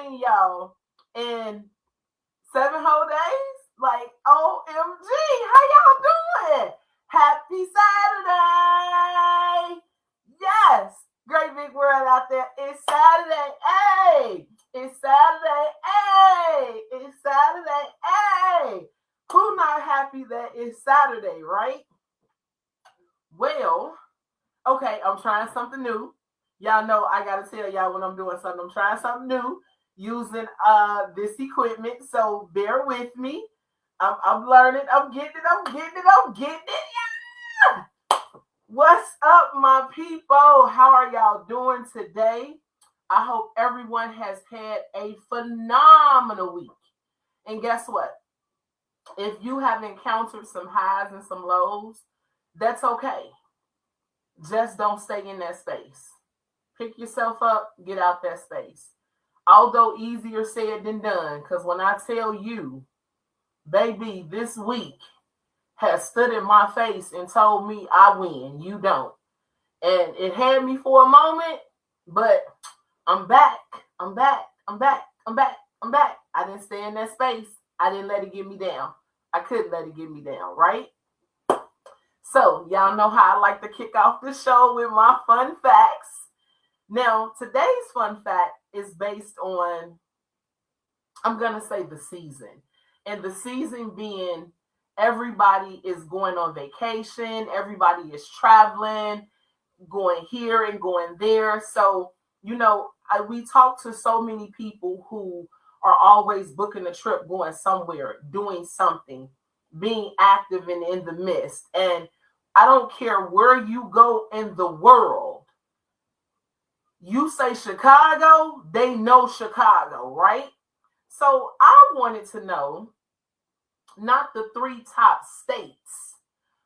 seen y'all in 7 whole days. Like, OMG, how y'all doing? Happy Saturday. Yes, great big world out there. It's Saturday. Hey, it's Saturday. Hey, it's Saturday. Hey. Who not happy that it's Saturday, right? Well, okay, I'm trying something new. Y'all know I gotta tell y'all when I'm doing something. I'm trying something new using this equipment. So bear with me. I'm learning. I'm getting it. I'm getting it. I'm getting it. Yeah. What's up, my people? How are y'all doing today? I hope everyone has had a phenomenal week. And guess what? If you have encountered some highs and some lows, that's okay. Just don't stay in that space. Pick yourself up, get out that space. Although easier said than done, because when I tell you, baby, this week has stood in my face and told me I win, you don't. And it had me for a moment, but I'm back. I'm back. I'm back. I'm back. I'm back. I didn't stay in that space. I didn't let it get me down. I couldn't let it get me down, right? So, y'all know how I like to kick off the show with my fun facts. Now, today's fun fact is based on, I'm going to say the season. And the season being everybody is going on vacation, everybody is traveling, going here and going there. So, we talk to so many people who are always booking a trip, going somewhere, doing something, being active and in the midst. And I don't care where you go in the world. You say Chicago, they know Chicago, right? So I wanted to know not the 3 top states,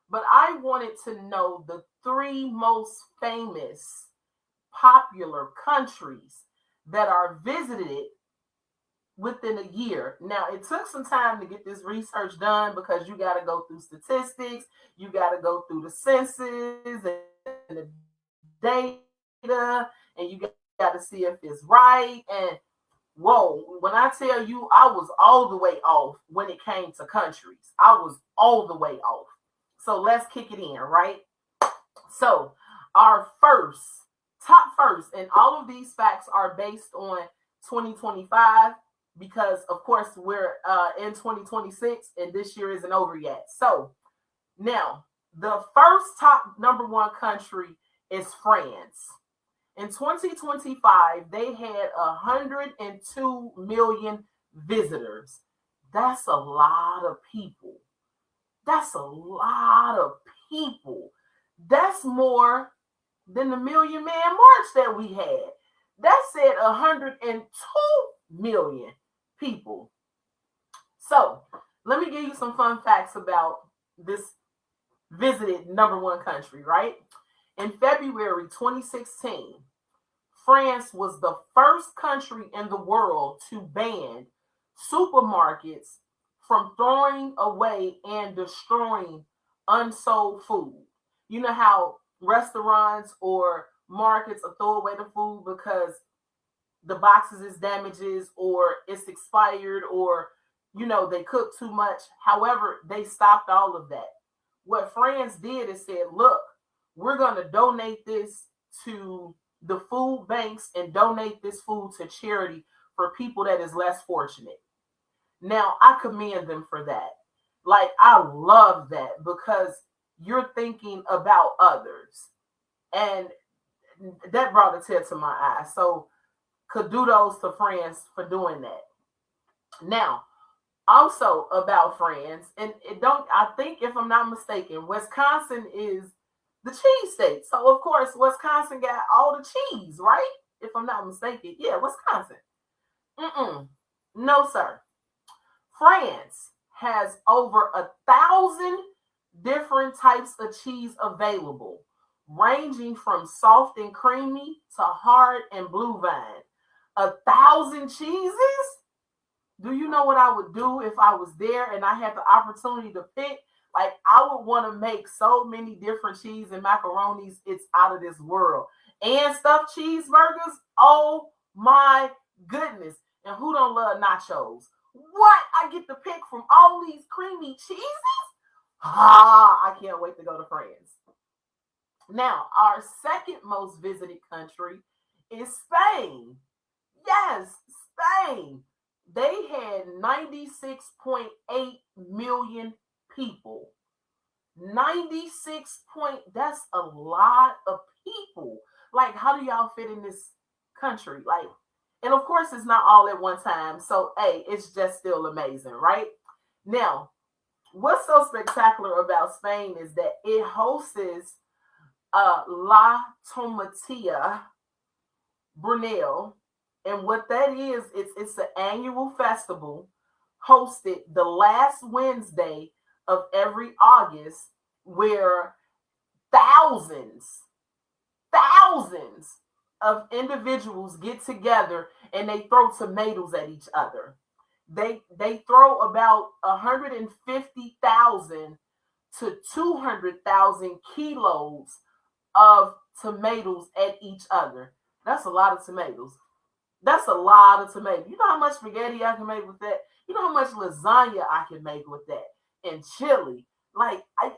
but I wanted to know the 3 most famous, popular countries that are visited within a year. Now, it took some time to get this research done because you got to go through statistics, you got to go through the census and the data, and you got to see if it's right. And whoa, when I tell you I was all the way off when it came to countries, I was all the way off. So let's kick it in, right? So our top first, and all of these facts are based on 2025 because, of course, we're in 2026 and this year isn't over yet. So now the first top number 1 country is France. In 2025, they had 102 million visitors. That's a lot of people. That's a lot of people. That's more than the Million Man March that we had. That said 102 million people. So let me give you some fun facts about this visited number 1 country, right? In February 2016, France was the first country in the world to ban supermarkets from throwing away and destroying unsold food. You know how restaurants or markets will throw away the food because the boxes is damaged or it's expired or, they cook too much. However, they stopped all of that. What France did is said, look, we're going to donate this to the food banks and donate this food to charity for people that is less fortunate. Now, I commend them for that. Like, I love that because you're thinking about others. And that brought a tear to my eye. So, kudos to France for doing that. Now, also about France, and I think if I'm not mistaken, Wisconsin is the cheese state. So, of course, Wisconsin got all the cheese, right? If I'm not mistaken. Yeah, Wisconsin. No, sir. France has over 1,000 different types of cheese available, ranging from soft and creamy to hard and blue vine. 1,000 cheeses? Do you know what I would do if I was there and I had the opportunity to pick? Like, I would want to make so many different cheese and macaronis. It's out of this world. And stuffed cheeseburgers. Oh my goodness. And who don't love nachos? What? I get to pick from all these creamy cheeses? I can't wait to go to France. Now, our second most visited country is Spain. Yes, Spain. They had 96.8 million people. 96 point, that's a lot of people. Like, how do y'all fit in this country? Like, and of course, it's not all at one time. So, hey, it's just still amazing, right? Now, what's so spectacular about Spain is that it hosts La Tomatia Brunel. And what that is, it's an annual festival hosted the last Wednesday of every August, where thousands of individuals get together and they throw tomatoes at each other. They throw about 150,000 to 200,000 kilos of tomatoes at each other. That's a lot of tomatoes. That's a lot of tomatoes. You know how much spaghetti I can make with that? You know how much lasagna I can make with that? And chili. Like, I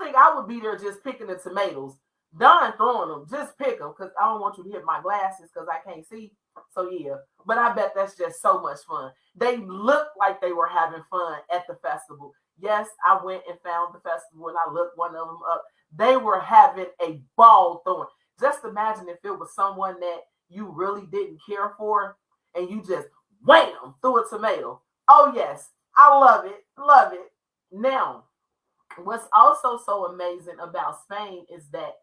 think I would be there just picking the tomatoes. Done throwing them. Just pick them, because I don't want you to hit my glasses because I can't see. So, yeah. But I bet that's just so much fun. They looked like they were having fun at the festival. Yes, I went and found the festival and I looked one of them up. They were having a ball throwing. Just imagine if it was someone that you really didn't care for and you just wham, threw a tomato. Oh, yes. I love it. Love it. Now, what's also so amazing about Spain is that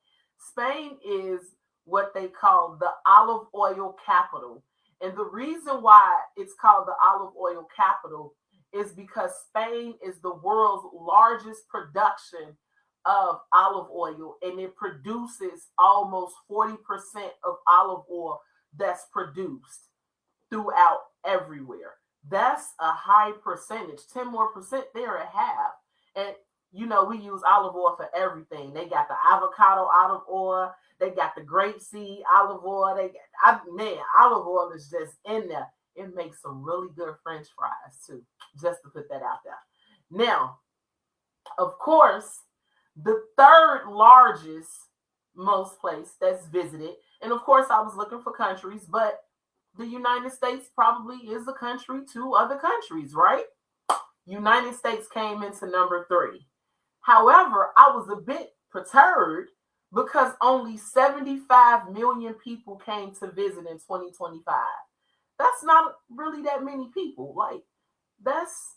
Spain is what they call the olive oil capital. And the reason why it's called the olive oil capital is because Spain is the world's largest production of olive oil, and it produces almost 40% of olive oil that's produced throughout everywhere. That's a high percentage. 10 more percent there at half. And we use olive oil for everything. They got the avocado olive oil. They got the grapeseed olive oil. Olive oil is just in there. It makes some really good French fries too, just to put that out there. Now, of course, the third largest most place that's visited, and of course I was looking for countries, but the United States probably is a country to other countries, right? United States came into number 3. However, I was a bit perturbed because only 75 million people came to visit in 2025. That's not really that many people. Like, that's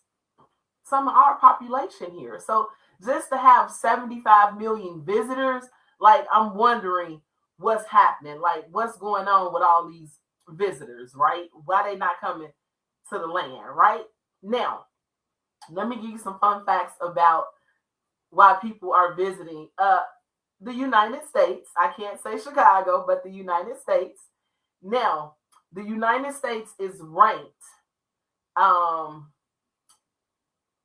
some of our population here. So just to have 75 million visitors, like, I'm wondering what's happening. Like, what's going on with all these visitors, right? Why they not coming to the land, right? Now, let me give you some fun facts about why people are visiting the United States. I can't say Chicago, but the United States. Now, the United States is ranked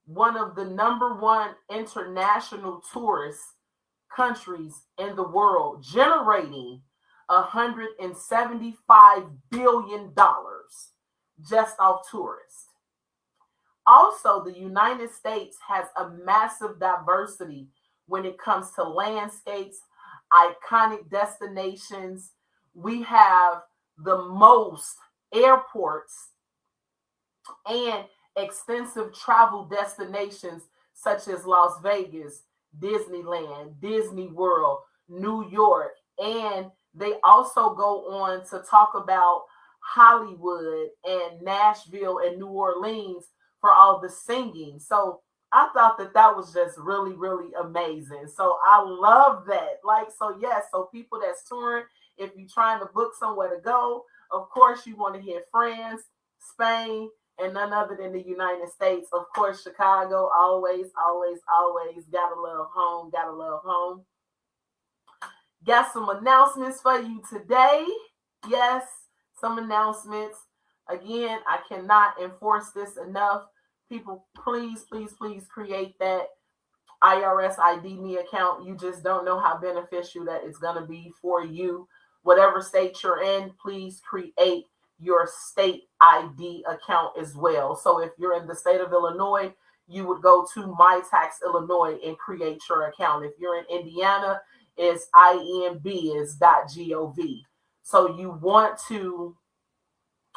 one of the number 1 international tourist countries in the world, generating $175 billion just off tourists. Also, the United States has a massive diversity when it comes to landscapes, iconic destinations. We have the most airports and extensive travel destinations such as Las Vegas, Disneyland, Disney World, New York, and they also go on to talk about Hollywood and Nashville and New Orleans for all the singing. So I thought that was just really, really amazing. So I love that. Like, so yes, so people that's touring, if you're trying to book somewhere to go, of course you want to hit France, Spain, and none other than the United States. Of course, Chicago, always, always, always. Gotta love home, gotta love home. Got some announcements for you today. Yes, some announcements. Again, I cannot enforce this enough. People, please, please, please create that IRS ID me account. You just don't know how beneficial that it's going to be for you. Whatever state you're in, please create your state ID account as well. So if you're in the state of Illinois, you would go to My Tax Illinois and create your account. If you're in Indiana, it's inbiz.gov. So you want to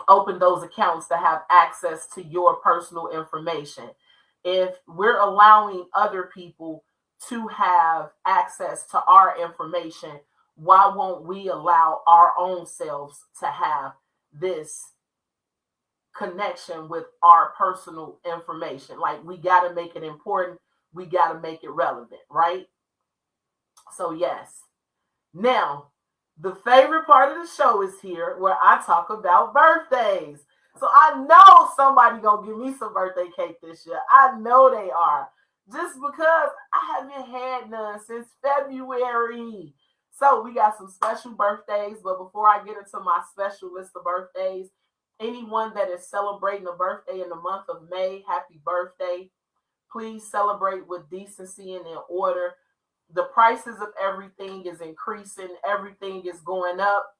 open those accounts to have access to your personal information. If we're allowing other people to have access to our information, why won't we allow our own selves to have this connection with our personal information? Like, we got to make it important. We got to make it relevant, right? So yes. Now, the favorite part of the show is here, where I talk about birthdays. So I know somebody gonna give me some birthday cake this year. I know they are. Just because I haven't had none since February. So we got some special birthdays. But before I get into my special list of birthdays, anyone that is celebrating a birthday in the month of May, happy birthday. Please celebrate with decency and in order. The prices of everything is increasing. Everything is going up.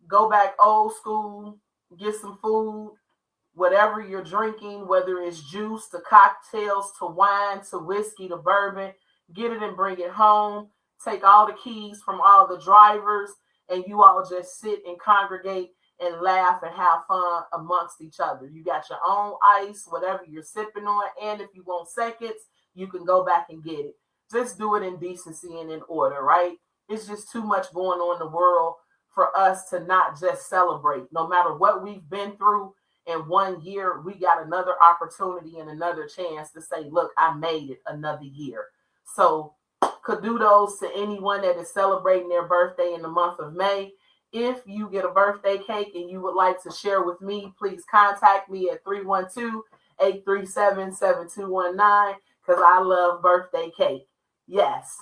Go back old school. Get some food. Whatever you're drinking, whether it's juice to cocktails to wine to whiskey to bourbon, get it and bring it home. Take all the keys from all the drivers, and you all just sit and congregate and laugh and have fun amongst each other. You got your own ice, whatever you're sipping on, and if you want seconds, you can go back and get it. Just do it in decency and in order, right? It's just too much going on in the world for us to not just celebrate. No matter what we've been through in 1 year, we got another opportunity and another chance to say, look, I made it another year. So kudos to anyone that is celebrating their birthday in the month of May. If you get a birthday cake and you would like to share with me, please contact me at 312-837-7219, because I love birthday cake. Yes.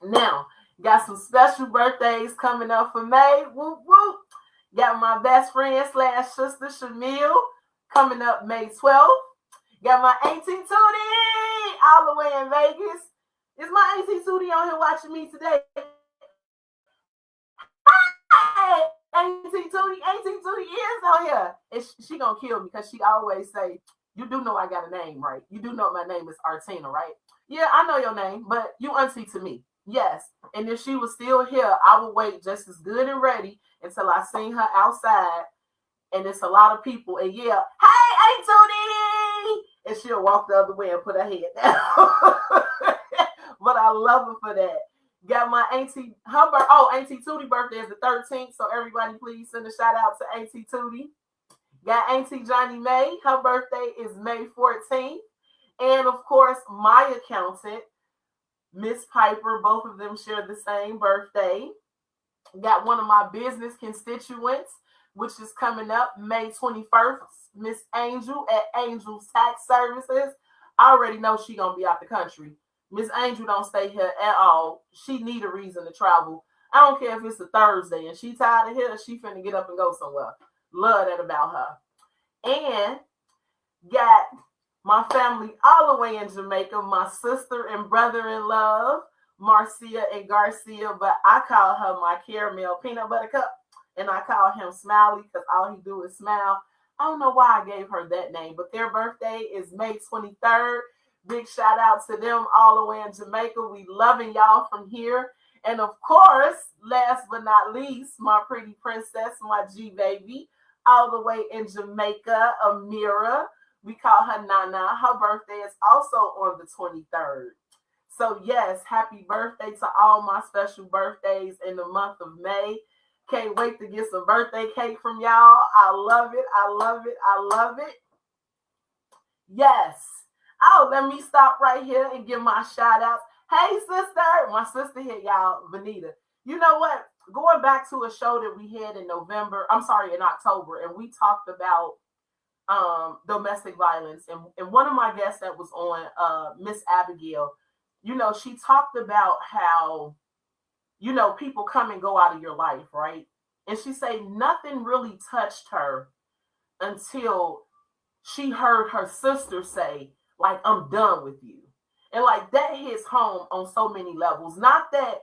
Now, got some special birthdays coming up for May. Whoop, whoop. Got my best friend / sister Shamil coming up May 12th. Got my Auntie Tootie all the way in Vegas. Is my Auntie Tootie on here watching me today? Hey, Auntie Tootie is on here. And she gonna kill me because she always say, you do know I got a name, right? You do know my name is Artina, right? Yeah, I know your name, but you auntie to me. Yes. And if she was still here, I would wait just as good and ready until I seen her outside. And it's a lot of people. And yeah, hey, Auntie Tootie! And she'll walk the other way and put her head down. But I love her for that. Got my auntie, Auntie Tootie birthday is the 13th. So everybody please send a shout out to Auntie Tootie. Got Auntie Johnny May. Her birthday is May 14th. And of course, my accountant, Miss Piper, both of them share the same birthday. Got one of my business constituents, which is coming up May 21st, Miss Angel at Angel's Tax Services. I already know she gonna be out the country. Miss Angel don't stay here at all. She need a reason to travel. I don't care if it's a Thursday and she tired of here, she finna get up and go somewhere. Love that about her. And got my family all the way in Jamaica, my sister and brother-in-law, Marcia and Garcia, but I call her my caramel peanut butter cup, and I call him Smiley because all he do is smile. I don't know why I gave her that name, but their birthday is May 23rd. Big shout out to them all the way in Jamaica. We loving y'all from here. And of course, last but not least, my pretty princess, my G-baby, all the way in Jamaica, Amira. We call her Nana. Her birthday is also on the 23rd. So yes, happy birthday to all my special birthdays in the month of May. Can't wait to get some birthday cake from y'all. I love it. I love it. I love it. Yes. Oh, let me stop right here and give my shout outs. Hey, sister. My sister here, y'all, Vanita. You know what? Going back to a show that we had in October, and we talked about domestic violence. And one of my guests that was on, Miss Abigail, you know, she talked about how, you know, people come and go out of your life, right? And she said nothing really touched her until she heard her sister say, like, I'm done with you. And like that hits home on so many levels. Not that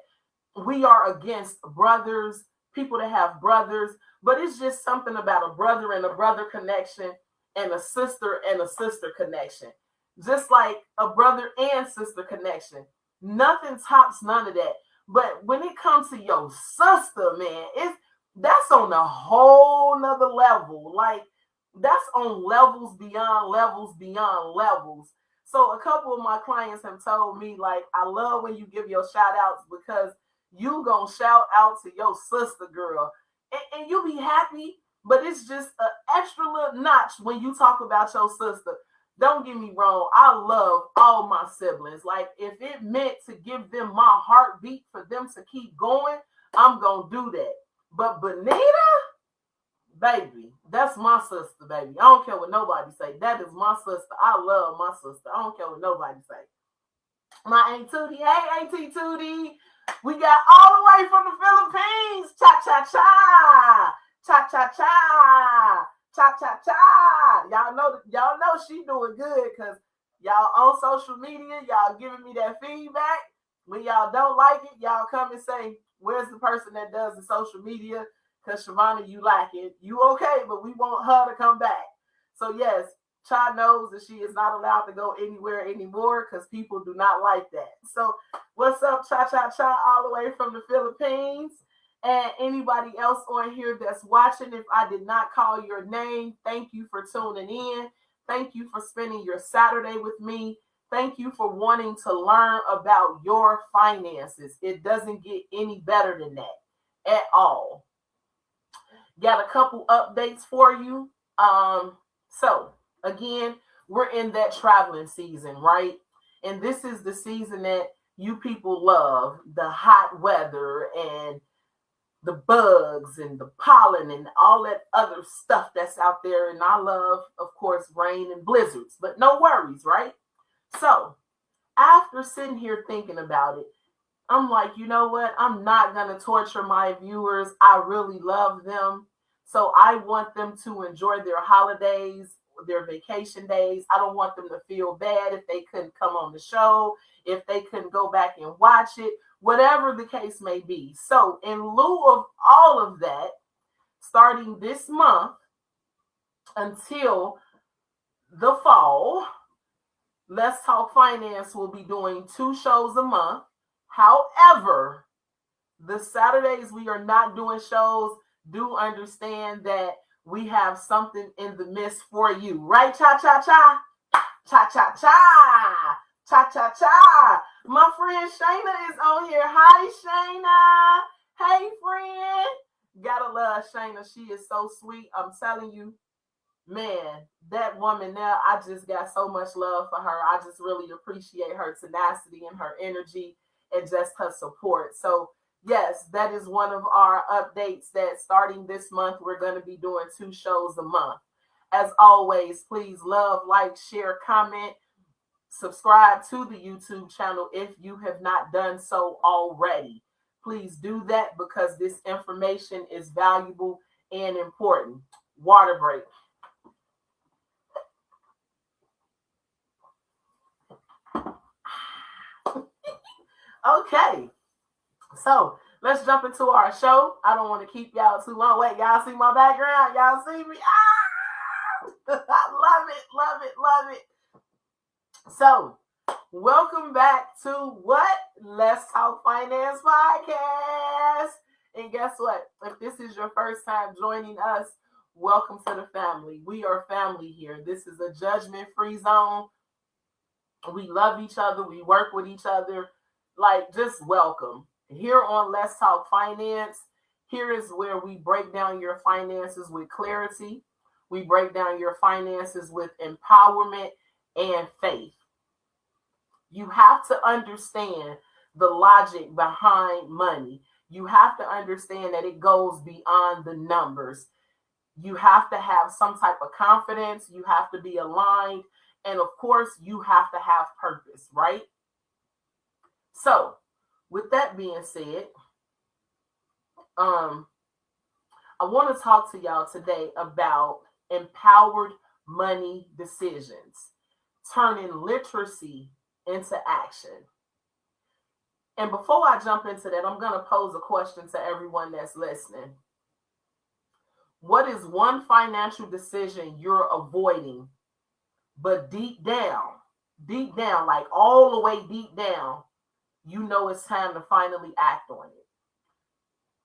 we are against brothers people that have brothers, but it's just something about a brother and a brother connection and a sister connection. Just like a brother and sister connection. Nothing tops none of that. But when it comes to your sister, man, that's on a whole nother level. Like, that's on levels beyond levels beyond levels. So a couple of my clients have told me, like, I love when you give your shout outs because you gonna shout out to your sister, girl. And you'll be happy, but it's just an extra little notch when you talk about your sister. Don't get me wrong, I love all my siblings. Like, if it meant to give them my heartbeat for them to keep going, I'm gonna do that. But Benita, baby, that's my sister, baby. I don't care what nobody say. That is my sister. I love my sister. I don't care what nobody say. My Aunt Tootie, hey Auntie Tootie. We got all the way from the Philippines. Cha-cha-cha. Cha-cha-cha. Cha-cha-cha. Y'all know she doing good because y'all on social media, y'all giving me that feedback. When y'all don't like it, y'all come and say, where's the person that does the social media? Because Shavonna, you like it. You okay, but we want her to come back. So yes, Cha knows that she is not allowed to go anywhere anymore because people do not like that. So what's up, Cha-cha-cha, all the way from the Philippines? And anybody else on here that's watching, if I did not call your name, thank you for tuning in. Thank you for spending your Saturday with me. Thank you for wanting to learn about your finances. It doesn't get any better than that at all. Got a couple updates for you. So again, we're in that traveling season, right? And this is the season that you people love, the hot weather and the bugs and the pollen and all that other stuff that's out there. And I love, of course, rain and blizzards, but no worries, right? So after sitting here thinking about it, I'm like, you know what? I'm not going to torture my viewers. I really love them. So I want them to enjoy their holidays, their vacation days. I don't want them to feel bad if they couldn't come on the show, if they couldn't go back and watch it, whatever the case may be. So in lieu of all of that, starting this month until the fall, Let's Talk Finance will be doing 2 shows a month. However, the Saturdays we are not doing shows. Do understand that we have something in the midst for you. Right, cha-cha-cha? Cha-cha-cha. Cha-cha-cha. My friend Shayna is on here. Hi, Shayna. Hey, friend. Gotta love Shayna. She is so sweet. I'm telling you, man, that woman now, I just got so much love for her. I just really appreciate her tenacity and her energy and just her support. So, yes, that is one of our updates that starting this month, we're going to be doing 2 shows a month. As always, please love, like, share, comment, subscribe to the YouTube channel if you have not done so already. Please do that because this information is valuable and important. Water break. Okay, so let's jump into our show. I don't want to keep y'all too long. Wait, y'all see my background? Y'all see me? I love it, love it, love it. So, welcome back to what? Let's Talk Finance Podcast. And guess what? If this is your first time joining us, welcome to the family. We are family here. This is a judgment-free zone. We love each other. We work with each other. Like, just welcome. Here on Let's Talk Finance, here is where we break down your finances with clarity. We break down your finances with empowerment and faith. You have to understand the logic behind money. You have to understand that it goes beyond the numbers. You have to have some type of confidence. You have to be aligned. And of course, you have to have purpose, right? So, with that being said, I want to talk to y'all today about empowered money decisions, turning literacy into action. And before I jump into that, I'm going to pose a question to everyone that's listening. What is one financial decision you're avoiding, but deep down, like all the way deep down, you know it's time to finally act on it,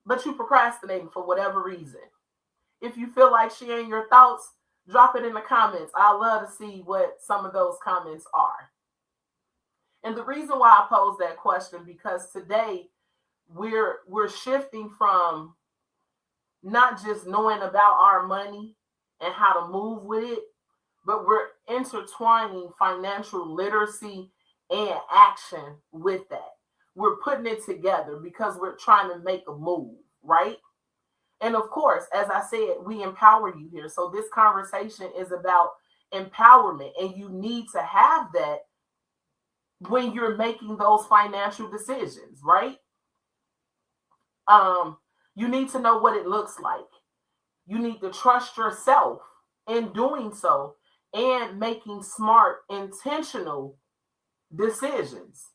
but you procrastinating for whatever reason? If you feel like sharing your thoughts, drop it in the comments. I love to see what some of those comments are. And the reason why I pose that question, because today we're shifting from not just knowing about our money and how to move with it, but we're intertwining financial literacy and action with that. We're putting it together because we're trying to make a move, right? And of course, as I said, we empower you here. So this conversation is about empowerment, and you need to have that when you're making those financial decisions, right? You need to know what it looks like. You need to trust yourself in doing so and making smart, intentional decisions.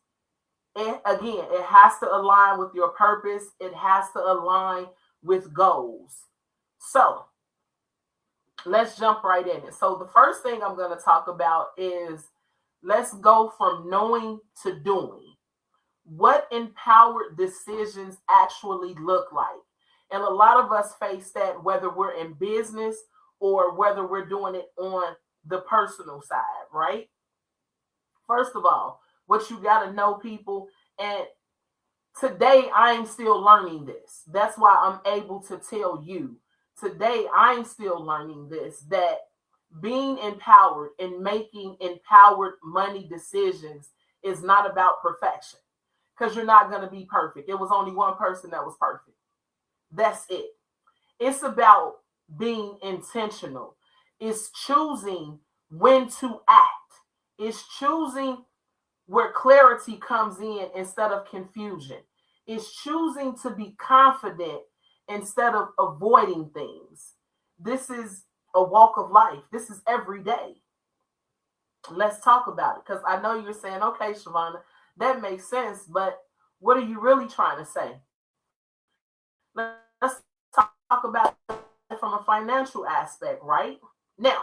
And again, it has to align with your purpose. It has to align with goals. So let's jump right in it. So the first thing I'm going to talk about is, let's go from knowing to doing. What empowered decisions actually look like. And a lot of us face that, whether we're in business or whether we're doing it on the personal side, right? First of all, what you got to know, people, and today I am still learning this. That's why I'm able to tell you today I'm still learning this, that being empowered and making empowered money decisions is not about perfection, because you're not going to be perfect. It was only one person that was perfect. That's it. It's about being intentional. It's choosing when to act. It's choosing where clarity comes in instead of confusion. It's choosing to be confident instead of avoiding things. This is a walk of life. This is every day. Let's talk about it, because I know you're saying, okay, Shavonna, that makes sense, but what are you really trying to say? Let's talk about it from a financial aspect, right? Now,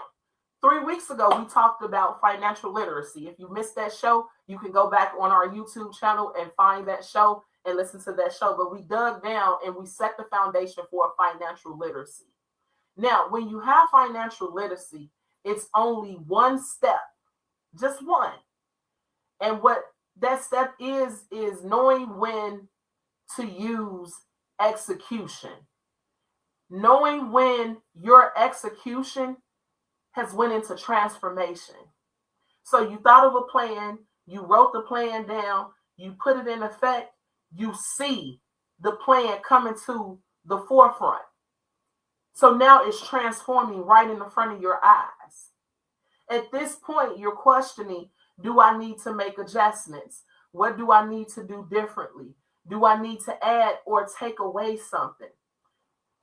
3 weeks ago, we talked about financial literacy. If you missed that show, you can go back on our YouTube channel and find that show and listen to that show. But we dug down and we set the foundation for financial literacy. Now, when you have financial literacy, it's only one step, just one. And what that step is knowing when to use execution. Knowing when your execution has went into transformation. So you thought of a plan, you wrote the plan down, you put it in effect, you see the plan coming to the forefront. So now it's transforming right in the front of your eyes. At this point, you're questioning, do I need to make adjustments? What do I need to do differently? Do I need to add or take away something?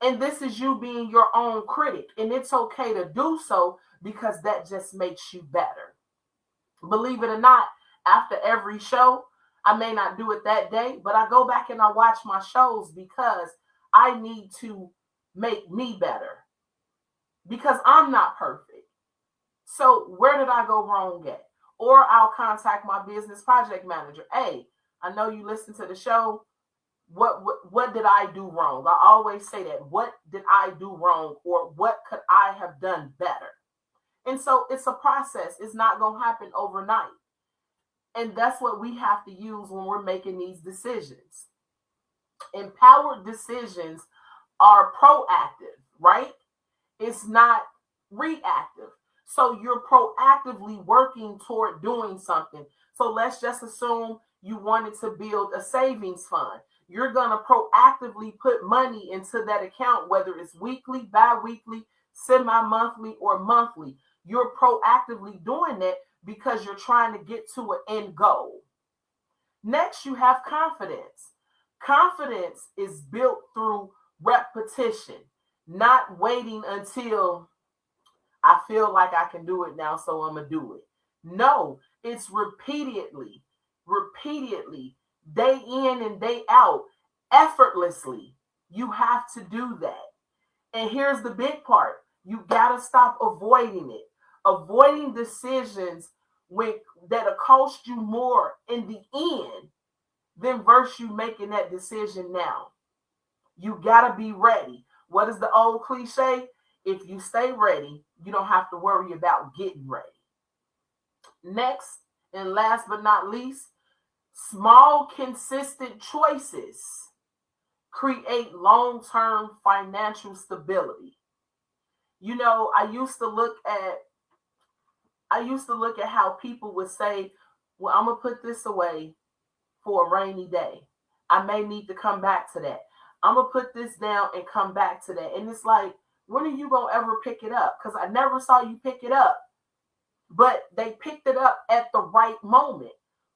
And this is you being your own critic. And it's okay to do so, because that just makes you better. Believe it or not, after every show, I may not do it that day, but I go back and I watch my shows because I need to make me better, because I'm not perfect. So where did I go wrong at? Or I'll contact my business project manager. Hey, I know you listen to the show. What did I do wrong? I always say that. What did I do wrong, or what could I have done better? And so it's a process. It's not going to happen overnight. And that's what we have to use when we're making these decisions. Empowered decisions are proactive, right? It's not reactive. So you're proactively working toward doing something. So let's just assume you wanted to build a savings fund. You're going to proactively put money into that account, whether it's weekly, bi-weekly, semi-monthly, or monthly. You're proactively doing that because you're trying to get to an end goal. Next, you have confidence. Confidence is built through repetition, not waiting until I feel like I can do it now, so I'm going to do it. No, it's repeatedly day in and day out, effortlessly. You have to do that. And here's the big part. You got to stop avoiding it. Avoiding decisions that'll cost you more in the end than versus you making that decision now. You got to be ready. What is the old cliche? If you stay ready, you don't have to worry about getting ready. Next, and last but not least, small, consistent choices create long-term financial stability. You know, I used to look at how people would say, well, I'm going to put this away for a rainy day. I may need to come back to that. I'm going to put this down and come back to that. And it's like, when are you going to ever pick it up? Because I never saw you pick it up. But they picked it up at the right moment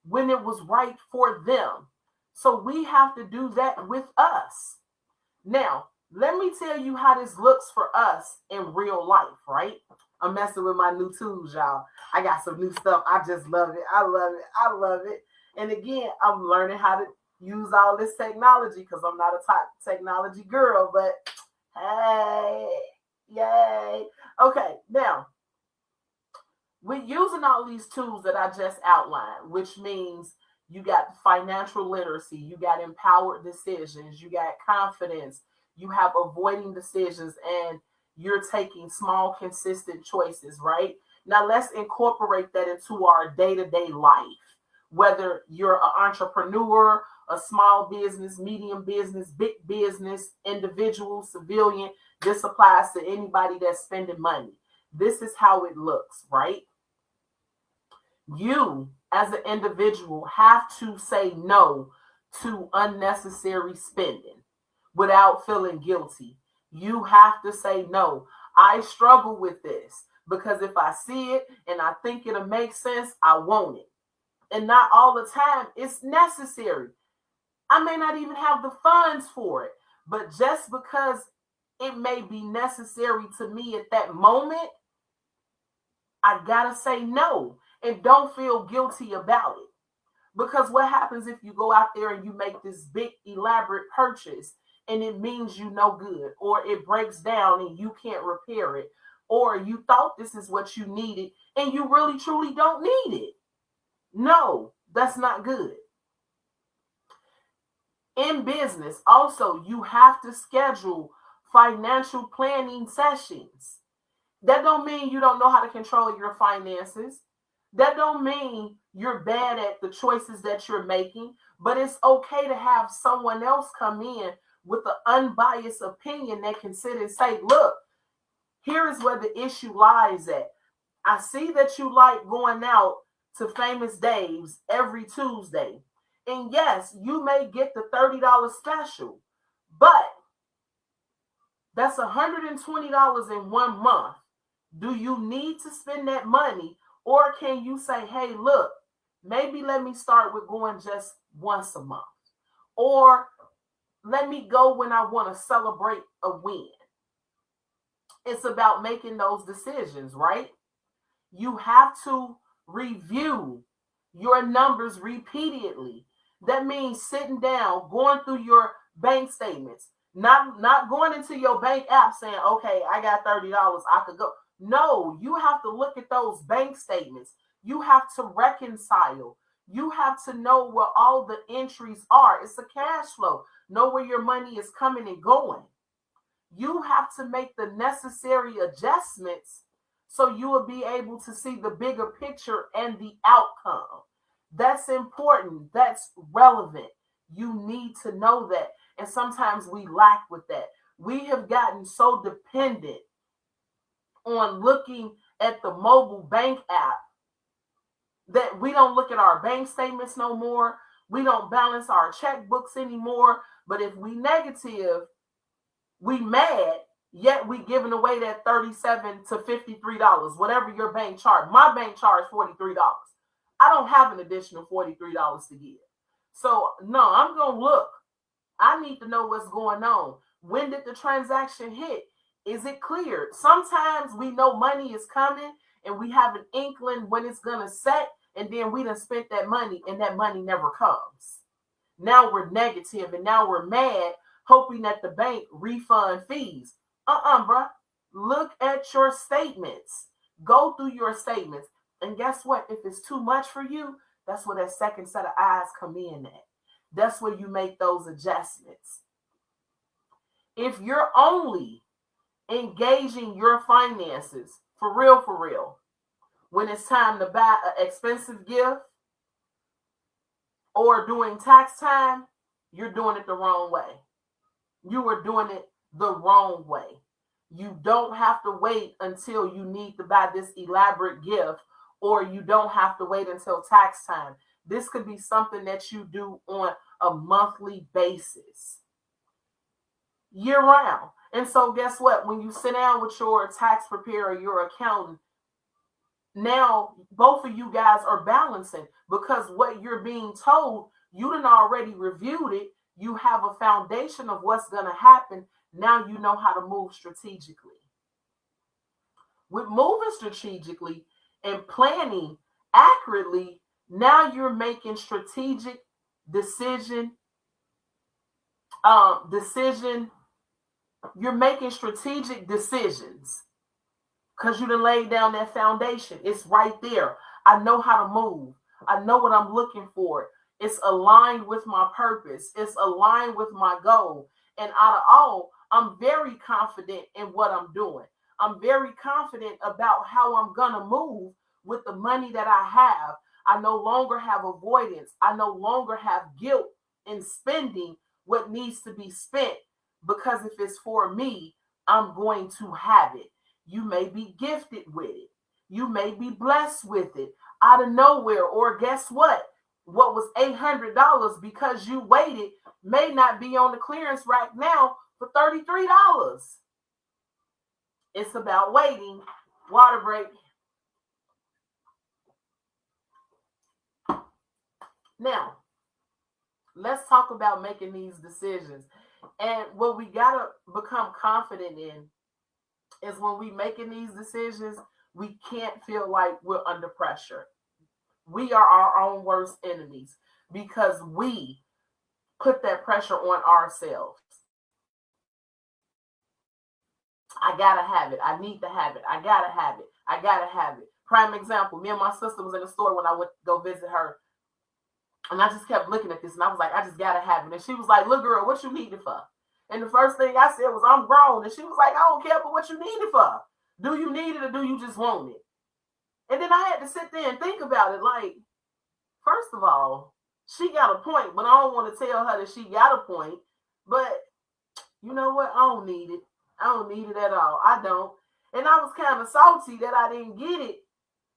when it was right for them. So we have to do that with us. Now, let me tell you how this looks for us in real life, right? I'm messing with my new tools, y'all. I got some new stuff. I just love it. I love it. I love it. And again, I'm learning how to use all this technology because I'm not a top technology girl, but hey, yay. Okay, now, we're using all these tools that I just outlined, which means you got financial literacy, you got empowered decisions, you got confidence, you have avoiding decisions, and you're taking small, consistent choices, right? Now, let's incorporate that into our day-to-day life. Whether you're an entrepreneur, a small business, medium business, big business, individual, civilian, this applies to anybody that's spending money. This is how it looks, right? You, as an individual, have to say no to unnecessary spending without feeling guilty. You have to say no. I struggle with this because if I see it and I think it'll make sense, I want it. And not all the time it's necessary. I may not even have the funds for it, but just because it may be necessary to me at that moment, I gotta say no and don't feel guilty about it. Because what happens if you go out there and you make this big elaborate purchase and it means you no good, or it breaks down and you can't repair it, or you thought this is what you needed and you really truly don't need it? No, that's not good. In business, also, you have to schedule financial planning sessions. That don't mean you don't know how to control your finances. That don't mean you're bad at the choices that you're making, but it's okay to have someone else come in with an unbiased opinion that can sit and say, look, here is where the issue lies at. I see that you like going out to Famous Dave's every Tuesday. And yes, you may get the $30 special, but that's $120 in 1 month. Do you need to spend that money? Or can you say, hey, look, maybe let me start with going just once a month. Or let me go when I want to celebrate a win. It's about making those decisions, right? You have to review your numbers repeatedly. That means sitting down, going through your bank statements, not going into your bank app saying, okay, I got $30, I could go. No, you have to look at those bank statements. You have to reconcile. You have to know what all the entries are. It's a cash flow. Know where your money is coming and going. You have to make the necessary adjustments so you will be able to see the bigger picture and the outcome. That's important. That's relevant. You need to know that. And sometimes we lack with that. We have gotten so dependent on looking at the mobile bank app that we don't look at our bank statements no more. We don't balance our checkbooks anymore. But if we negative, we mad, yet we giving away that $37 to $53, whatever your bank charge. My bank charge $43. I don't have an additional $43 to give. So no, I'm going to look. I need to know what's going on. When did the transaction hit? Is it cleared? Sometimes we know money is coming and we have an inkling when it's going to set, and then we done spent that money and that money never comes. Now we're negative and now we're mad, hoping that the bank refund fees. Bruh. Look at your statements. Go through your statements. And guess what? If it's too much for you, that's where that second set of eyes come in at. That's where you make those adjustments. If you're only engaging your finances for real, when it's time to buy an expensive gift or during tax time, you're doing it the wrong way. You are doing it the wrong way. You don't have to wait until you need to buy this elaborate gift, or you don't have to wait until tax time. This could be something that you do on a monthly basis, year round. And so guess what? When you sit down with your tax preparer, your accountant, now both of you guys are balancing, because what you're being told, you done already reviewed it. You have a foundation of what's going to happen. Now you know how to move strategically. With moving strategically and planning accurately, now you're making strategic decision. You're making strategic decisions because you done laid down that foundation. It's right there. I know how to move. I know what I'm looking for. It's aligned with my purpose. It's aligned with my goal. And out of all, I'm very confident in what I'm doing. I'm very confident about how I'm going to move with the money that I have. I no longer have avoidance. I no longer have guilt in spending what needs to be spent, because if it's for me, I'm going to have it. You may be gifted with it. You may be blessed with it out of nowhere. Or guess what? What was $800 because you waited may not be on the clearance rack now for $33. It's about waiting. Water break. Now, let's talk about making these decisions. And what we got to become confident in is when we making these decisions, we can't feel like we're under pressure. We are our own worst enemies because we put that pressure on ourselves. I gotta have it. I need to have it. I gotta have it. I gotta have it. Prime example, me and my sister was in the store when I went to go visit her. And I just kept looking at this and I was like, I just gotta have it. And she was like, look, girl, what you need it for? And the first thing I said was, I'm grown. And she was like, I don't care for what you need it for. Do you need it or do you just want it? And then I had to sit there and think about it. Like, first of all, she got a point, but I don't want to tell her that she got a point. But you know what? I don't need it. I don't need it at all. I don't. And I was kind of salty that I didn't get it.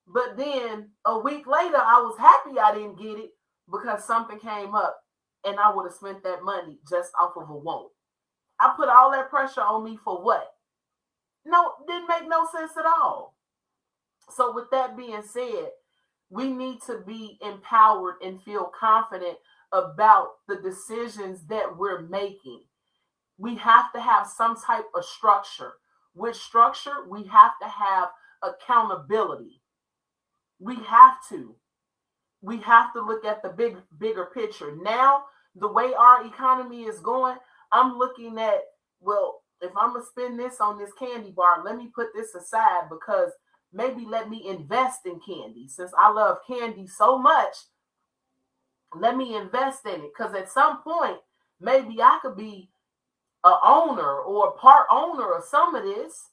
But then a week later, I was happy I didn't get it because something came up and I would have spent that money just off of a want. I put all that pressure on me for what? No, didn't make no sense at all. So with that being said, we need to be empowered and feel confident about the decisions that we're making. We have to have some type of structure. With structure, we have to have accountability. We have to. We have to look at the bigger picture. Now, the way our economy is going, I'm looking at, well, if I'm going to spend this on this candy bar, let me put this aside because maybe let me invest in candy. Since I love candy so much, let me invest in it. Because at some point, maybe I could be an owner or a part owner of some of this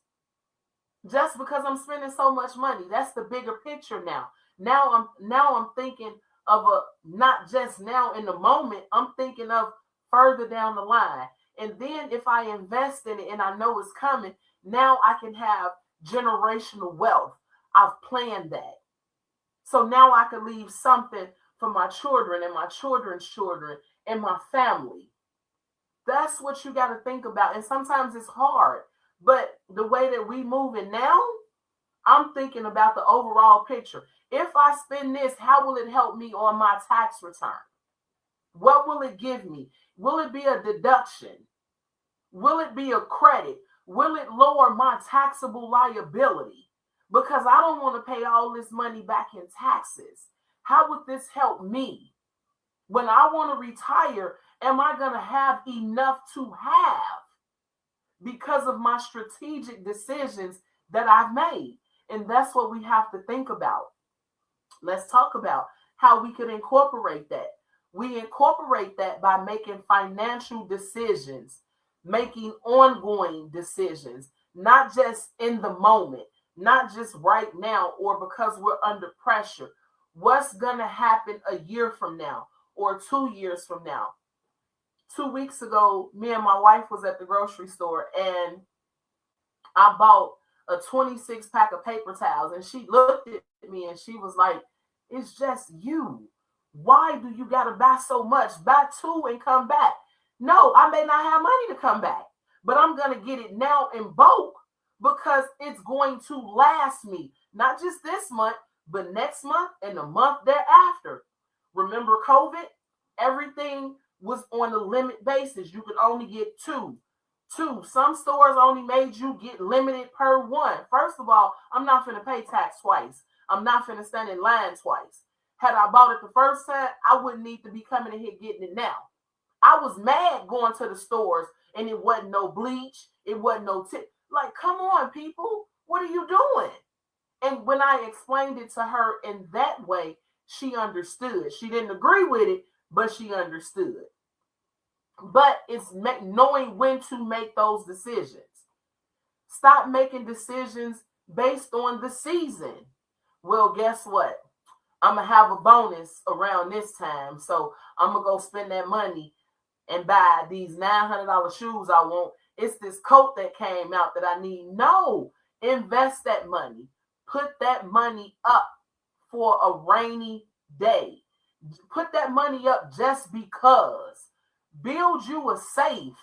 just because I'm spending so much money. That's the bigger picture now. Now I'm thinking of a not just now in the moment. I'm thinking of further down the line. And then if I invest in it and I know it's coming, now I can have generational wealth. I've planned that. So now I can leave something for my children and my children's children and my family. That's what you got to think about. And sometimes it's hard. But the way that we moving now, I'm thinking about the overall picture. If I spend this, how will it help me on my tax return? What will it give me? Will it be a deduction? Will it be a credit? Will it lower my taxable liability? Because I don't want to pay all this money back in taxes. How would this help me? When I want to retire, am I going to have enough to have because of my strategic decisions that I've made? And that's what we have to think about. Let's talk about how we could incorporate that. We incorporate that by making financial decisions, making ongoing decisions, not just in the moment, not just right now or because we're under pressure. What's going to happen a year from now or 2 years from now? 2 weeks ago, me and my wife was at the grocery store and I bought a 26 pack of paper towels, and she looked at me and she was like, "It's just you. Why do you got to buy so much? Buy two and come back." No, I may not have money to come back, but I'm going to get it now in bulk because it's going to last me, not just this month, but next month and the month thereafter. Remember COVID? Everything was on a limit basis. You could only get two. Some stores only made you get limited per one. First of all, I'm not finna pay tax twice. I'm not finna stand in line twice. Had I bought it the first time, I wouldn't need to be coming in here getting it now. I was mad going to the stores and it wasn't no bleach. It wasn't no tip. Like, come on, people. What are you doing? And when I explained it to her in that way, she understood. She didn't agree with it, but she understood. But it's knowing when to make those decisions. Stop making decisions based on the season. Well, guess what? I'm going to have a bonus around this time. So I'm going to go spend that money and buy these $900 shoes I want. It's this coat that came out that I need. No, invest that money. Put that money up for a rainy day. Put that money up just because. Build you a safe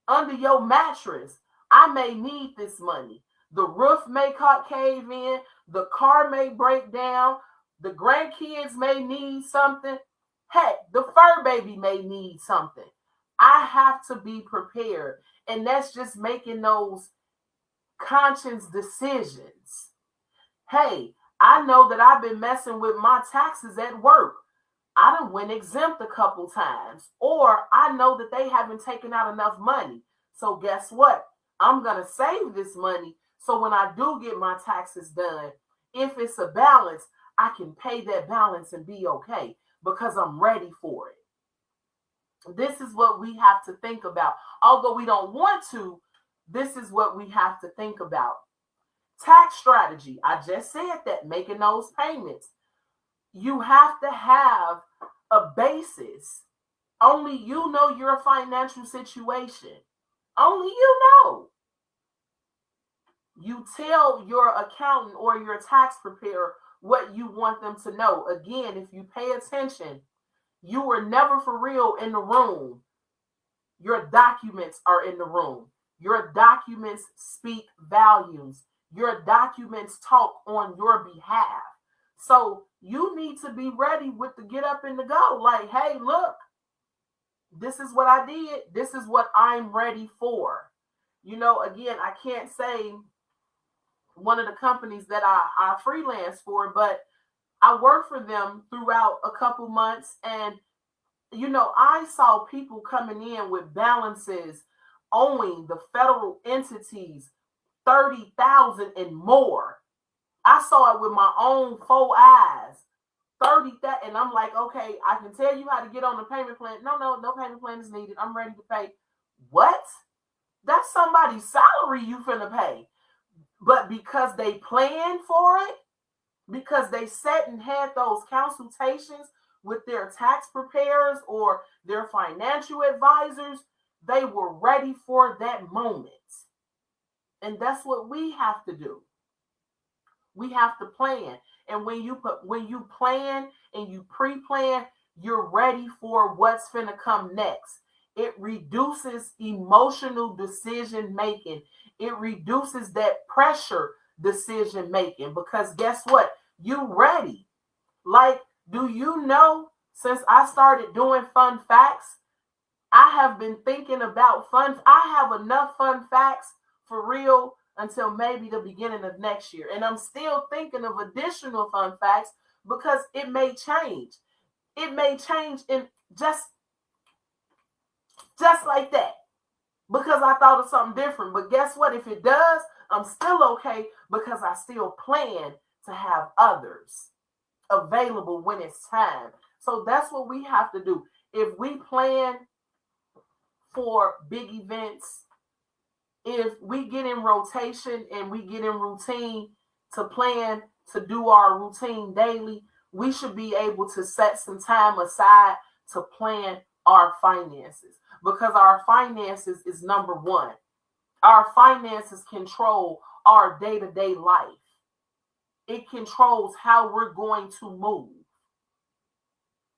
under your mattress. I may need this money. The roof may cave in. The car may break down. The grandkids may need something. Heck, the fur baby may need something. I have to be prepared. And that's just making those conscious decisions. Hey, I know that I've been messing with my taxes at work. I done went exempt a couple times. Or I know that they haven't taken out enough money. So guess what? I'm going to save this money. So when I do get my taxes done, if it's a balance, I can pay that balance and be okay because I'm ready for it. This is what we have to think about. Although we don't want to, this is what we have to think about. Tax strategy. I just said that, making those payments. You have to have a basis. Only you know your financial situation. Only you know. You tell your accountant or your tax preparer what you want them to know. Again, if you pay attention, you were never for real in the room. Your documents are in the room. Your documents speak volumes. Your documents talk on your behalf. So you need to be ready with the get up and the go. Like, hey, look, this is what I did. This is what I'm ready for. You know, again, I can't say one of the companies that I freelance for, but I worked for them throughout a couple months. And, you know, I saw people coming in with balances owing the federal entities $30,000 and more. I saw it with my own 4 eyes. 30,000, and I'm like, okay, I can tell you how to get on the payment plan. No payment plan is needed. I'm ready to pay. What? That's somebody's salary you finna pay. But because they planned for it, because they sat and had those consultations with their tax preparers or their financial advisors, they were ready for that moment. And that's what we have to do. We have to plan. And when you plan and you pre-plan, you're ready for what's finna come next. It reduces emotional decision making. It reduces that pressure decision making because guess what? You ready. Like, do you know, since I started doing fun facts, I have been thinking about I have enough fun facts for real until maybe the beginning of next year. And I'm still thinking of additional fun facts because it may change. It may change in just like that because I thought of something different. But guess what? If it does, I'm still okay because I still plan to have others available when it's time. So that's what we have to do. If we plan for big events, if we get in rotation and we get in routine to plan to do our routine daily, we should be able to set some time aside to plan our finances because our finances is number one. Our finances control our day-to-day life. It controls how we're going to move.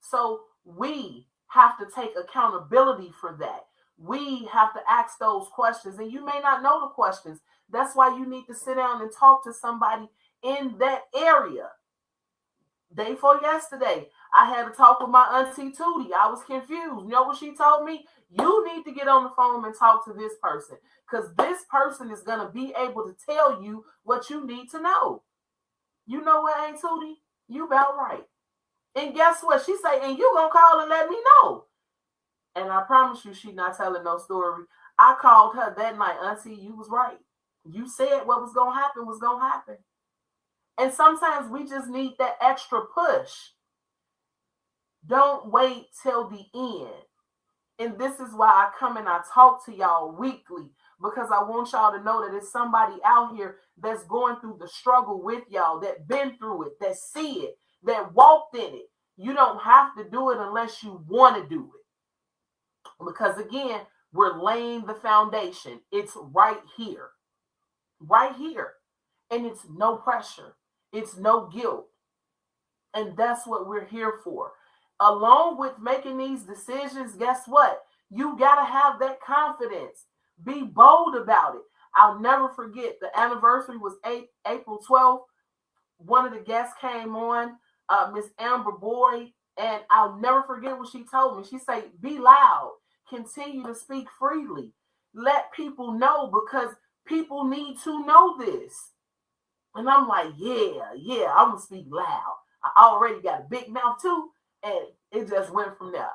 So we have to take accountability for that. We have to ask those questions, and you may not know the questions. That's why you need to sit down and talk to somebody in that area. Day before yesterday, I had to talk with my auntie Tootie. I was confused. You know what she told me? You need to get on the phone and talk to this person because this person is going to be able to tell you what you need to know. You know what, Aunt Tootie? You about right. And guess what? She say, and you going to call and let me know. And I promise you, she not telling no story. I called her that night. Auntie, you was right. You said what was going to happen was going to happen. And sometimes we just need that extra push. Don't wait till the end. And this is why I come and I talk to y'all weekly because I want y'all to know that it's somebody out here that's going through the struggle with y'all, that been through it, that see it, that walked in it. You don't have to do it unless you want to do it. Because again, we're laying the foundation. It's right here. Right here. And it's no pressure. It's no guilt. And that's what we're here for. Along with making these decisions, guess what? You got to have that confidence. Be bold about it. I'll never forget the anniversary was April 12th. One of the guests came on, Miss Amber Boyd, and I'll never forget what she told me. She said, be loud. Continue to speak freely. Let people know because people need to know this. And I'm like, yeah, I'm going to speak loud. I already got a big mouth too. And it just went from there.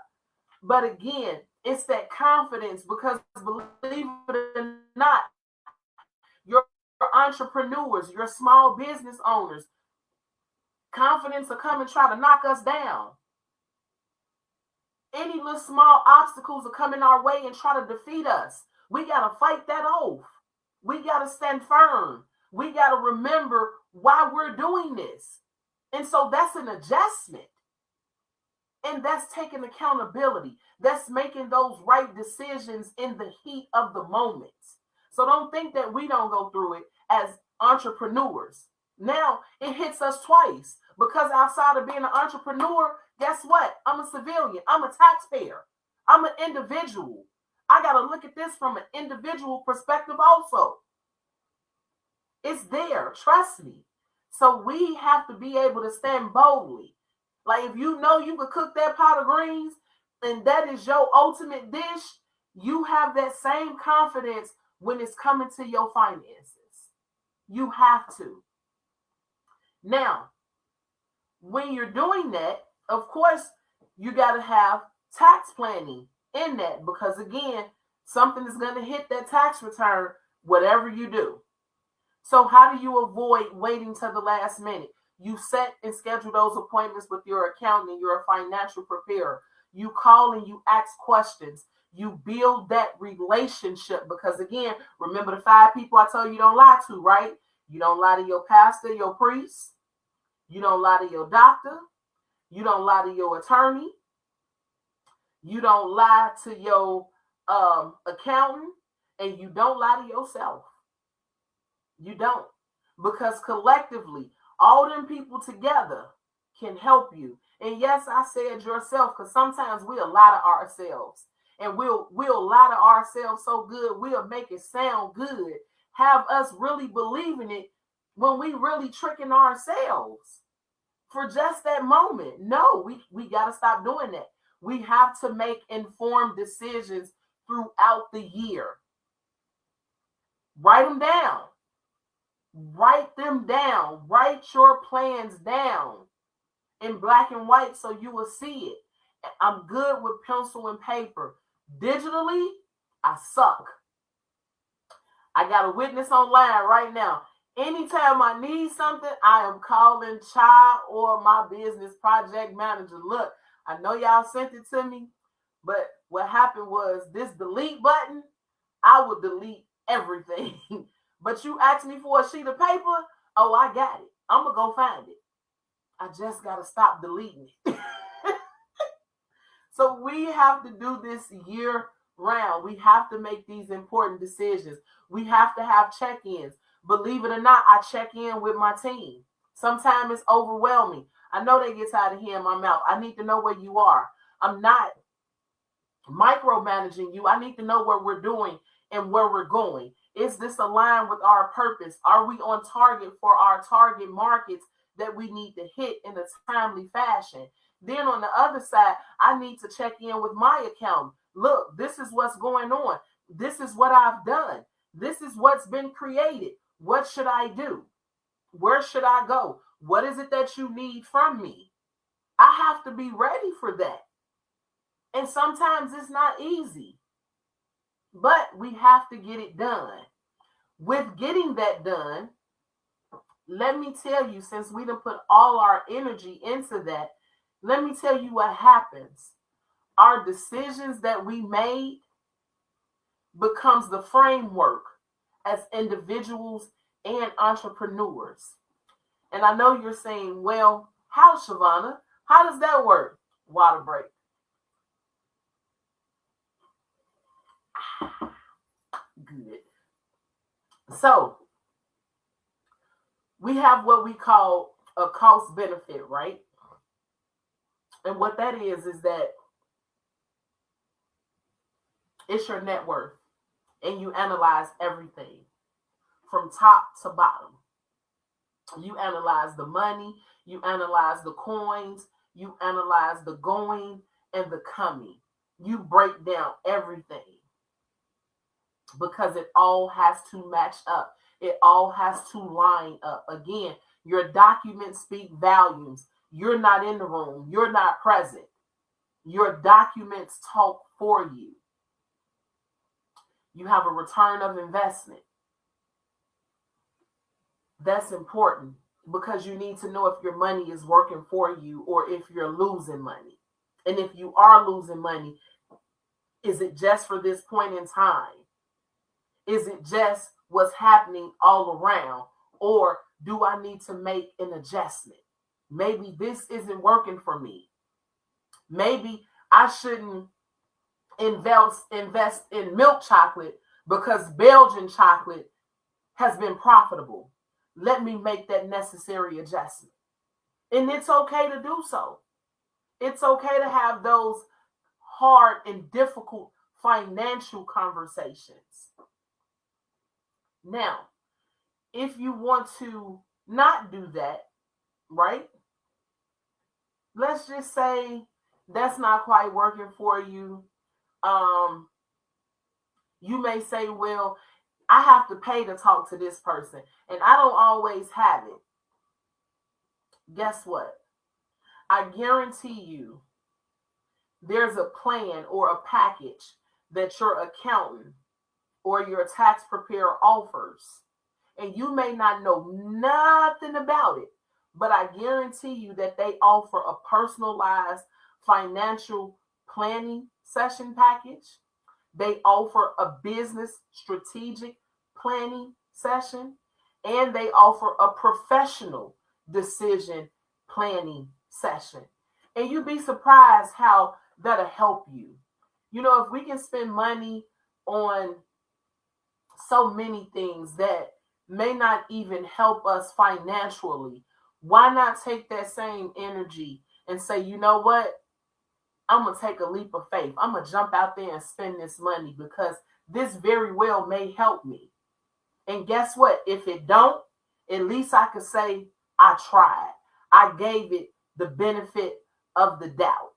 But again, it's that confidence because believe it or not, your entrepreneurs, your small business owners, confidence will come and try to knock us down. Any little small obstacles will come in our way and try to defeat us. We got to fight that off. We got to stand firm. We got to remember why we're doing this. And so that's an adjustment. And that's taking accountability. That's making those right decisions in the heat of the moment. So don't think that we don't go through it as entrepreneurs. Now it hits us twice because outside of being an entrepreneur, guess what? I'm a civilian. I'm a taxpayer. I'm an individual. I got to look at this from an individual perspective also. It's there. Trust me. So we have to be able to stand boldly. Like if you know you could cook that pot of greens and that is your ultimate dish, you have that same confidence when it's coming to your finances. You have to. Now, when you're doing that, of course, you got to have tax planning in that because again, something is going to hit that tax return, whatever you do. So how do you avoid waiting till the last minute? You set and schedule those appointments with your accountant and your financial preparer. You call and you ask questions. You build that relationship because again, remember the 5 people I told you don't lie to, right? You don't lie to your pastor, your priest. You don't lie to your doctor. You don't lie to your attorney. You don't lie to your accountant. And you don't lie to yourself. You don't. Because collectively, all them people together can help you. And yes, I said yourself, because sometimes we'll lie to ourselves. And we'll lie to ourselves so good, we'll make it sound good. Have us really believing it when we really tricking ourselves for just that moment. No, we got to stop doing that. We have to make informed decisions throughout the year. Write them down. Write them down. Write your plans down. in black and white so you will see it. I'm good with pencil and paper. Digitally, I suck. I got a witness online right now. Anytime I need something, I am calling Child or my business project manager. Look, I know y'all sent it to me, but what happened was this delete button, I would delete everything. But you asked me for a sheet of paper, oh, I got it. I'm going to go find it. I just got to stop deleting it. So we have to do this year round. We have to make these important decisions. We have to have check-ins. Believe it or not, I check in with my team. Sometimes it's overwhelming. I know they get tired of hearing my mouth. I need to know where you are. I'm not micromanaging you. I need to know what we're doing and where we're going. Is this aligned with our purpose? Are we on target for our target markets that we need to hit in a timely fashion? Then on the other side, I need to check in with my account. Look, this is what's going on. This is what I've done. This is what's been created. What should I do? Where should I go? What is it that you need from me? I have to be ready for that. And sometimes it's not easy, but we have to get it done. With getting that done, let me tell you, since we done put all our energy into that, let me tell you what happens. Our decisions that we made becomes the framework as individuals and entrepreneurs. And I know you're saying, well, how, Shavonna? How does that work? Water break. Good. So we have what we call a cost benefit, right? And what that is that it's your net worth. And you analyze everything from top to bottom. You analyze the money, you analyze the coins, you analyze the going and the coming. You break down everything because it all has to match up. It all has to line up. Again, your documents speak volumes. You're not in the room. You're not present. Your documents talk for you. You have a return of investment. That's important because you need to know if your money is working for you or if you're losing money. And if you are losing money, is it just for this point in time? Is it just what's happening all around? Or do I need to make an adjustment? Maybe this isn't working for me. Maybe I shouldn't invest in milk chocolate because Belgian chocolate has been profitable. Let me make that necessary adjustment. And it's okay to do so. It's okay to have those hard and difficult financial conversations. Now, if you want to not do that, right? Let's just say that's not quite working for you. You may say, well, I have to pay to talk to this person, and I don't always have it. Guess what? I guarantee you there's a plan or a package that your accountant or your tax preparer offers, and you may not know nothing about it, but I guarantee you that they offer a personalized financial planning session package. They offer a business strategic planning session, and they offer a professional decision planning session. And you'd be surprised how that'll help you. You know, if we can spend money on so many things that may not even help us financially, why not take that same energy and say, you know what? I'm going to take a leap of faith. I'm going to jump out there and spend this money because this very well may help me. And guess what? If it don't, at least I could say I tried. I gave it the benefit of the doubt.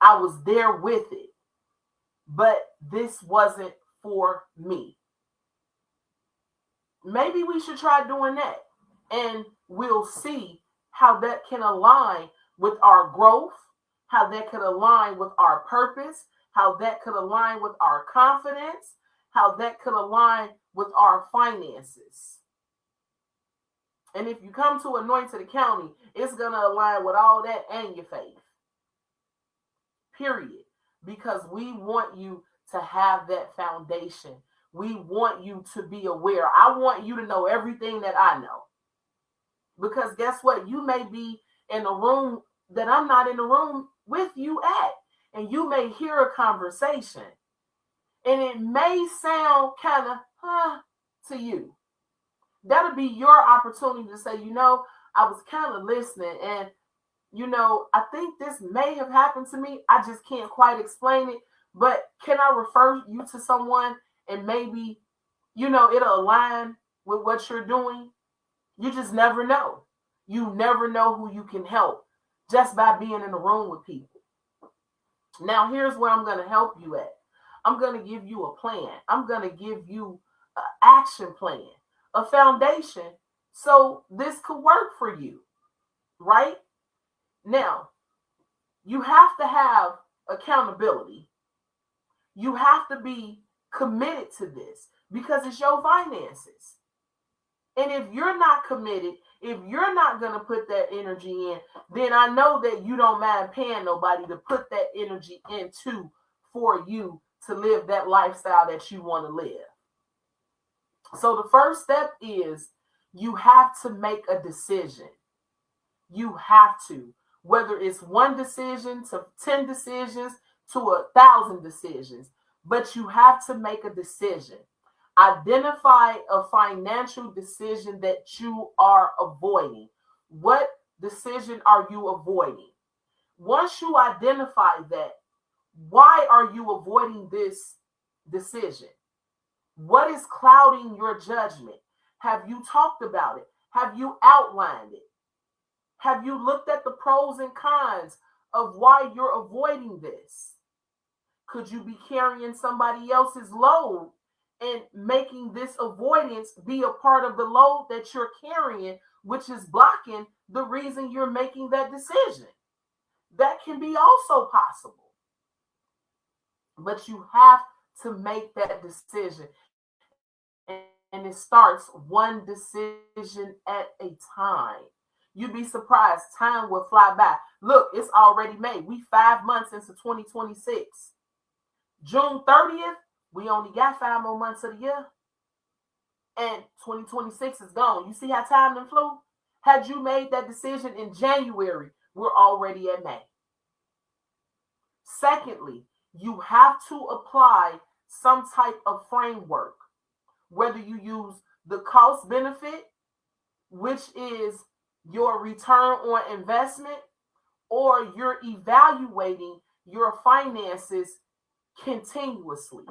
I was there with it, but this wasn't for me. Maybe we should try doing that, and we'll see how that can align with our growth, how that could align with our purpose, how that could align with our confidence, how that could align with our finances. And if you come to Anointed Accounting, it's going to align with all that and your faith. Period. Because we want you to have that foundation. We want you to be aware. I want you to know everything that I know. Because guess what? You may be in a room that I'm not in the room with you at. And you may hear a conversation. And it may sound kind of to you. That'll be your opportunity to say, I was kind of listening and, I think this may have happened to me. I just can't quite explain it. But can I refer you to someone and maybe, it'll align with what you're doing? You just never know. You never know who you can help just by being in the room with people. Now, here's where I'm going to help you at. I'm going to give you a plan. I'm going to give you an action plan, a foundation, so this could work for you, right? Now, you have to have accountability. You have to be committed to this because it's your finances. And if you're not committed, if you're not going to put that energy in, then I know that you don't mind paying nobody to put that energy into for you to live that lifestyle that you want to live. So the first step is you have to make a decision. You have to, whether it's one decision to 10 decisions to 1,000 decisions, but you have to make a decision. Identify a financial decision that you are avoiding. What decision are you avoiding? Once you identify that, why are you avoiding this decision? What is clouding your judgment? Have you talked about it? Have you outlined it? Have you looked at the pros and cons of why you're avoiding this? Could you be carrying somebody else's load and making this avoidance be a part of the load that you're carrying, which is blocking the reason you're making that decision? That can be also possible. But you have to make that decision. And it starts one decision at a time. You'd be surprised. Time will fly by. Look, it's already May. We 5 months into 2026. June 30th, we only got 5 more months of the year. And 2026 is gone. You see how time done flew? Had you made that decision in January, we're already at May. Secondly, you have to apply some type of framework. Whether you use the cost benefit, which is your return on investment, or you're evaluating your finances continuously,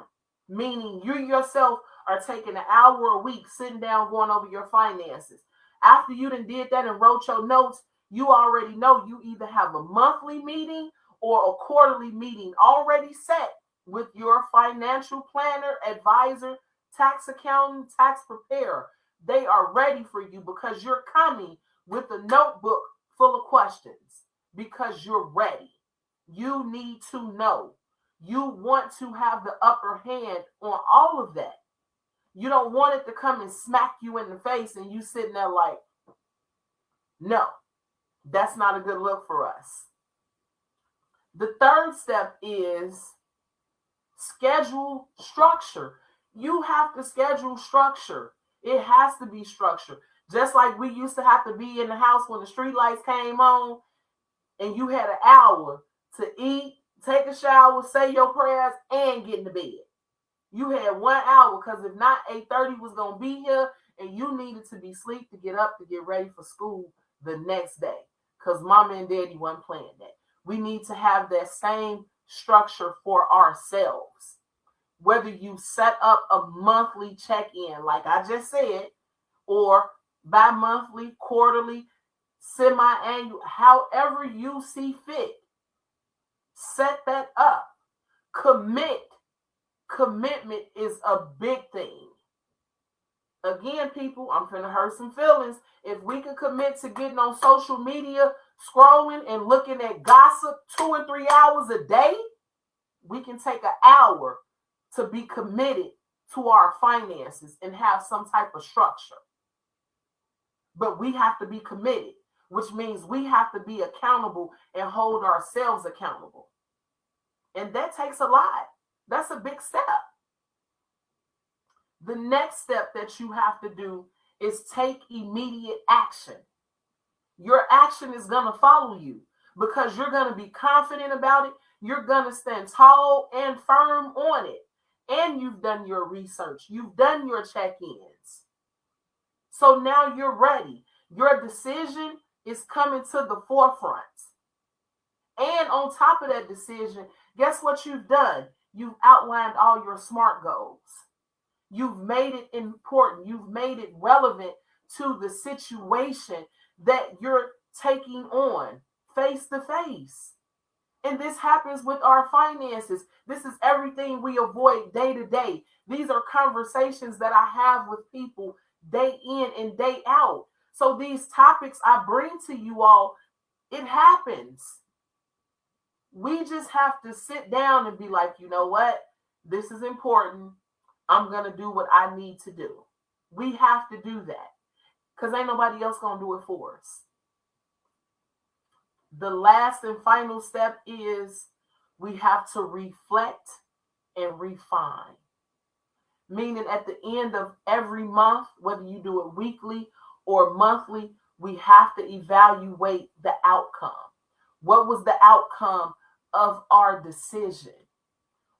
meaning you yourself are taking an hour a week sitting down going over your finances. After you done did that and wrote your notes, you already know you either have a monthly meeting or a quarterly meeting already set with your financial planner, advisor, tax accountant, tax preparer. They are ready for you because you're coming with a notebook full of questions because you're ready. You need to know. You want to have the upper hand on all of that. You don't want it to come and smack you in the face and you sitting there like, no, that's not a good look for us. The third step is schedule structure. You have to schedule structure. It has to be structured. Just like we used to have to be in the house when the street lights came on and you had an hour to eat, take a shower, say your prayers, and get into bed. You had 1 hour because if not, 8:30 was going to be here and you needed to be asleep to get up to get ready for school the next day because mama and daddy weren't playing that. We need to have that same structure for ourselves. Whether you set up a monthly check-in, like I just said, or bi-monthly, quarterly, semi-annual, however you see fit, set that up. Commitment is a big thing. Again, people, I'm finna hurt some feelings. If we could commit to getting on social media, scrolling and looking at gossip 2 and 3 hours a day, we can take an hour to be committed to our finances and have some type of structure. But we have to be committed, which means we have to be accountable and hold ourselves accountable. And that takes a lot. That's a big step. The next step that you have to do is take immediate action. Your action is going to follow you because you're going to be confident about it. You're going to stand tall and firm on it. And you've done your research. You've done your check-ins. So now you're ready. Your decision is coming to the forefront. And on top of that decision, guess what you've done? You've outlined all your SMART goals. You've made it important. You've made it relevant to the situation that you're taking on face to face. And this happens with our finances. This is everything we avoid day to day. These are conversations that I have with people day in and day out. So these topics I bring to you all, it happens. We just have to sit down and be like, you know what? This is important. I'm going to do what I need to do. We have to do that because ain't nobody else going to do it for us. The last and final step is we have to reflect and refine. Meaning at the end of every month, whether you do it weekly or monthly, we have to evaluate the outcome. What was the outcome of our decision?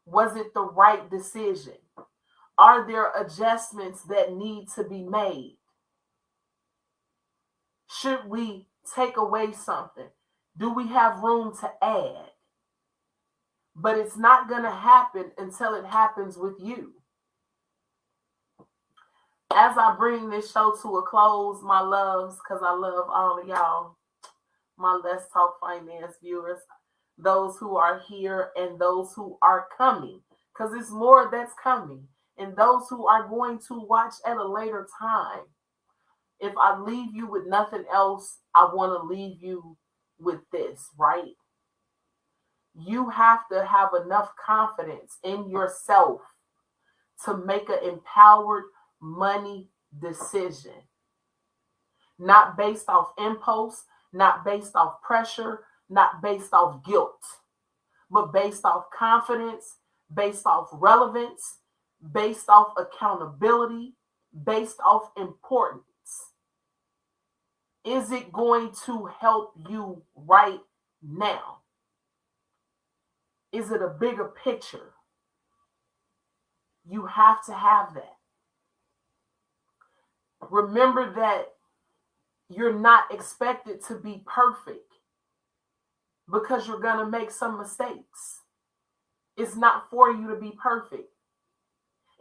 Was it the right decision? Are there adjustments that need to be made? Should we take away something? Do we have room to add? But it's not going to happen until it happens with you. As I bring this show to a close, my loves, because I love all of y'all, my Let's Talk Finance viewers, those who are here and those who are coming, because it's more that's coming, and those who are going to watch at a later time. If I leave you with nothing else, I want to leave you with this, right? You have to have enough confidence in yourself to make an empowered money decision. Not based off impulse, not based off pressure, not based off guilt, but based off confidence, based off relevance, based off accountability, based off importance. Is it going to help you right now? Is it a bigger picture? You have to have that. Remember that you're not expected to be perfect because you're going to make some mistakes. It's not for you to be perfect.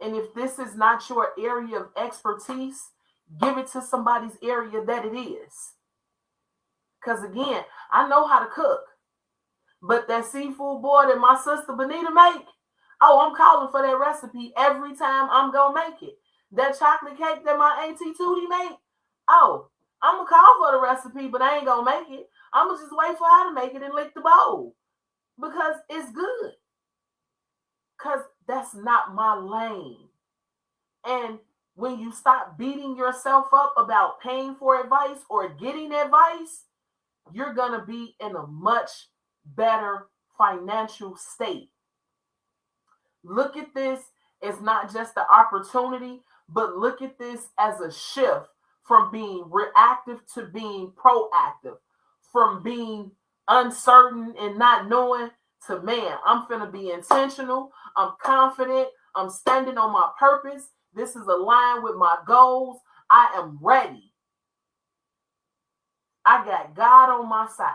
And if this is not your area of expertise, give it to somebody's area that it is. Because again, I know how to cook. But that seafood boil that my sister Benita make, oh, I'm calling for that recipe every time I'm going to make it. That chocolate cake that my Auntie Tootie make, oh, I'm going to call for the recipe, but I ain't going to make it. I'm going to just wait for her to make it and lick the bowl. Because it's good. Because that's not my lane. And when you stop beating yourself up about paying for advice or getting advice, you're going to be in a much better financial state. Look at this as not just the opportunity, but look at this as a shift from being reactive to being proactive, from being uncertain and not knowing to, man, I'm finna be intentional. I'm confident. I'm standing on my purpose. This is aligned with my goals. I am ready. I got God on my side.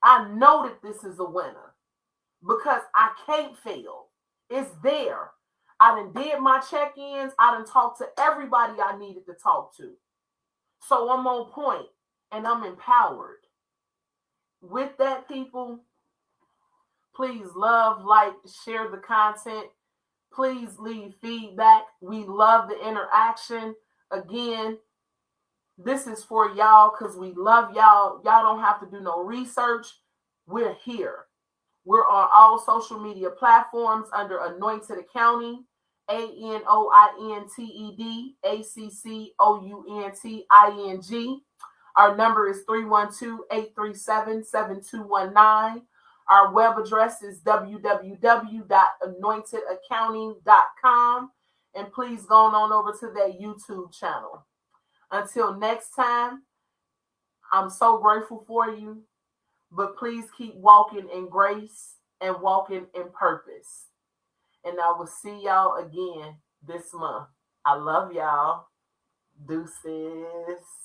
I know that this is a winner because I can't fail. It's there. I done did my check-ins. I done talked to everybody I needed to talk to. So I'm on point and I'm empowered. With that, people, please love, like, share the content. Please leave feedback. We love the interaction. Again, this is for y'all because we love y'all. Y'all don't have to do no research. We're here. We're on all social media platforms under Anointed Accounting, ANOINTED ACCOUNTING. Our number is 312-837-7219. Our web address is www.anointedaccounting.com. And please go on over to that YouTube channel. Until next time, I'm so grateful for you. But please keep walking in grace and walking in purpose. And I will see y'all again this month. I love y'all. Deuces.